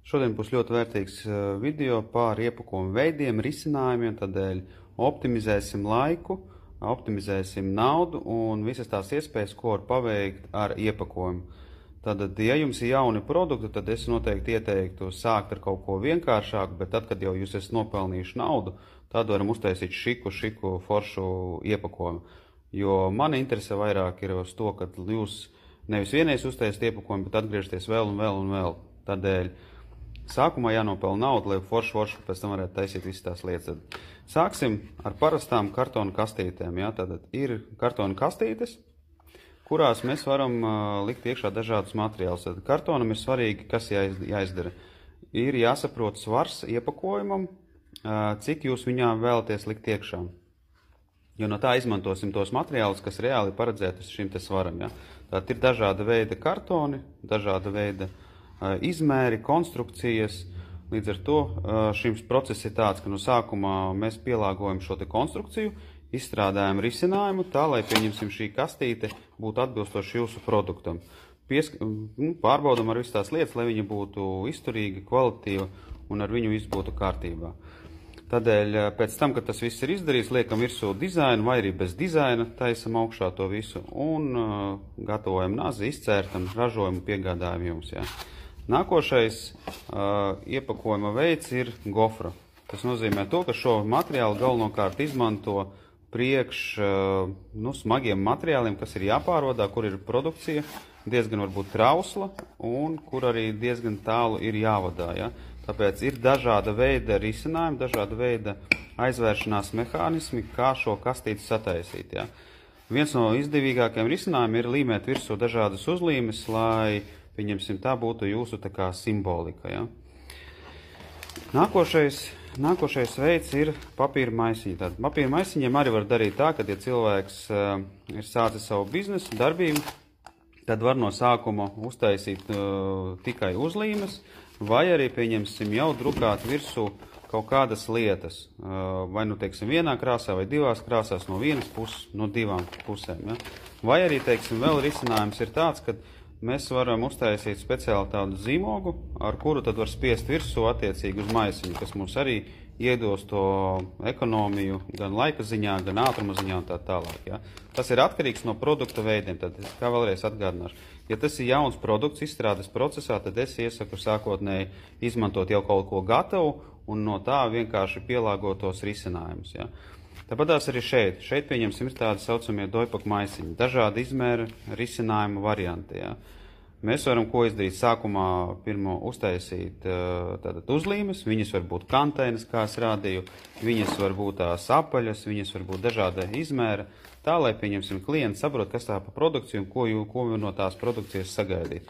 Šodien būs ļoti vērtīgs video par iepakojumu veidiem, risinājumiem, tādēļ optimizēsim laiku, optimizēsim naudu un visas tās iespējas, ko var paveikt ar iepakojumu. Tātad, ja jums ir jauni produkti, tad es noteikti ieteiktu sākt ar kaut ko vienkāršāku, bet tad, kad jau jūs esat nopelnījuši naudu, tad varam uztaisīt šiku foršu iepakojumu. Jo mana interese vairāk ir uz to, ka jūs nevis vienreiz uztaisat iepakojumu, bet atgriežaties vēl un vēl un vēl. Tādēļ sākumā jānopelna naudu, lai forši pēc tam varētu taisīt visas tās lietas. Sāksim ar parastām kartona kastītēm. Ja? Tātad ir kartona kastītes, kurās mēs varam likt iekšā dažādus materiālus. Tad kartonam ir svarīgi, kas jāizdara. Ir jāsaprot svars iepakojumam, cik jūs viņā vēlaties likt iekšā. Jo no tā izmantosim tos materiālus, kas reāli paredzēti šim te svaram. Ja? Tātad ir dažāda veida kartoni, dažāda veida izmēri, konstrukcijas. Līdz ar to šim process ir tāds, ka no sākumā mēs pielāgojam šo te konstrukciju, izstrādājam risinājumu tā, lai, pieņemsim, šī kastīte būtu atbilstoši jūsu produktam. Pārbaudam ar visas tās lietas, lai viņa būtu izturīga, kvalitatīva un ar viņu viss būtu kārtībā. Tādēļ pēc tam, kad tas viss ir izdarīts, liekam virsū dizainu vai arī bez dizaina, taisam augšā to visu un gatavojam nazi, izcērtam, ražojam un piegādājam jums. Jā. Nākošais iepakojuma veids ir gofra. Tas nozīmē to, ka šo materiālu galvenokārt izmanto priekš smagiem materiāliem, kas ir jāpārvadā, kur ir produkcija diezgan varbūt trausla un kur arī diezgan tālu ir jāvadā. Ja? Tāpēc ir dažāda veida risinājumi, dažāda veida aizvēršanās mehānismi, kā šo kastīti sataisīt. Ja? Viens no izdevīgākajiem risinājumiem ir līmēt virsū dažādas uzlīmes, lai, pieņemsim, tā būtu jūsu tā kā simbolika. Ja? Nākošais veids ir papīra maisiņi. Tātad papīra maisiņiem arī var darīt tā, ka, ja cilvēks ir sācis savu biznesu, darbību, tad var no sākuma uztaisīt tikai uzlīmes, vai arī, pieņemsim, jau drukāt virsū kaut kādas lietas. Vai, teiksim, vienā krāsā vai divās krāsās, no vienas puses, no divām pusēm. Ja? Vai arī, teiksim, vēl risinājums ir tāds, ka mēs varam uztaisīt speciāli tādu zīmogu, ar kuru tad var spiest virsū attiecīgi uz maisiņu, kas mums arī iedos to ekonomiju gan laika ziņā, gan ātruma ziņā un tā tālāk. Ja? Tas ir atkarīgs no produkta veidiem, tad kā vēlreiz atgādināšu. Ja tas ir jauns produkts izstrādes procesā, tad es iesaku sākotnēji izmantot jau kaut ko gatavu un no tā vienkārši pielāgotos risinājumus. Ja? Tāpat tās arī šeit. Šeit, pieņemsim, ir tādi saucamie dojpaku maisiņi, dažādi izmēri risinājumu varianti. Ja? Mēs varam ko izdarīt sākumā pirmo uztaisīt tātad uzlīmes, viņas var būt kanteinas, kā es rādīju, viņas var būt tās apaļas, viņas var būt dažāda izmēra, tā, lai, pieņemsim, klients saprot, kas tā pa produkciju un ko no tās produkcijas sagaidīt.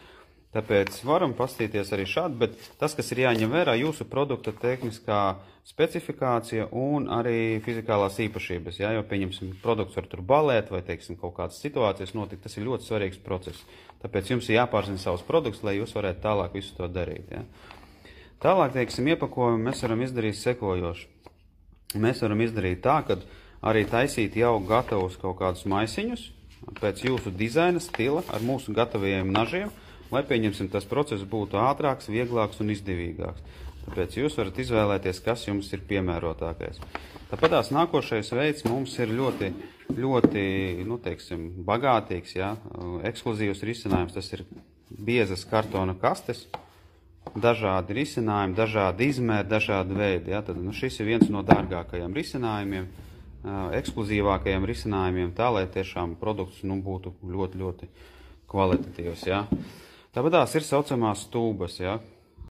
Tāpēc varam pastīties arī šādi, bet tas, kas ir jāņem vērā, jūsu produkta tehniskā specifikācija un arī fizikālās īpašības. Ja? Jo, pieņemsim, produkts var tur balēt vai, teiksim, kaut kādas situācijas notikt, tas ir ļoti svarīgs process. Tāpēc jums ir jāpārzina savus produktus, lai jūs varētu tālāk visu to darīt. Ja? Tālāk, teiksim, iepakojumu mēs varam izdarīt sekojoši. Mēs varam izdarīt tā, ka arī taisīt jau gatavus kaut kādus maisiņus pēc jūsu dizaina stila ar mūsu gatavajiem nažiem, lai, pieņemsim, tas process būtu ātrāks, vieglāks un izdevīgāks. Tāpēc jūs varat izvēlēties, kas jums ir piemērotākais. Tāpat tās nākošais veids mums ir ļoti, teiksim, bagātīgs, ja, ekskluzīvs risinājums. Tas ir biezas kartona kastes, dažādi risinājumi, dažādi izmēri, dažādi veidi. Ja. Tad, šis ir viens no dārgākajiem risinājumiem, ekskluzīvākajiem risinājumiem, tā, lai tiešām produkts būtu ļoti kvalitatīvs. Ja. Tāpat tās ir saucamās stūbas. Ja.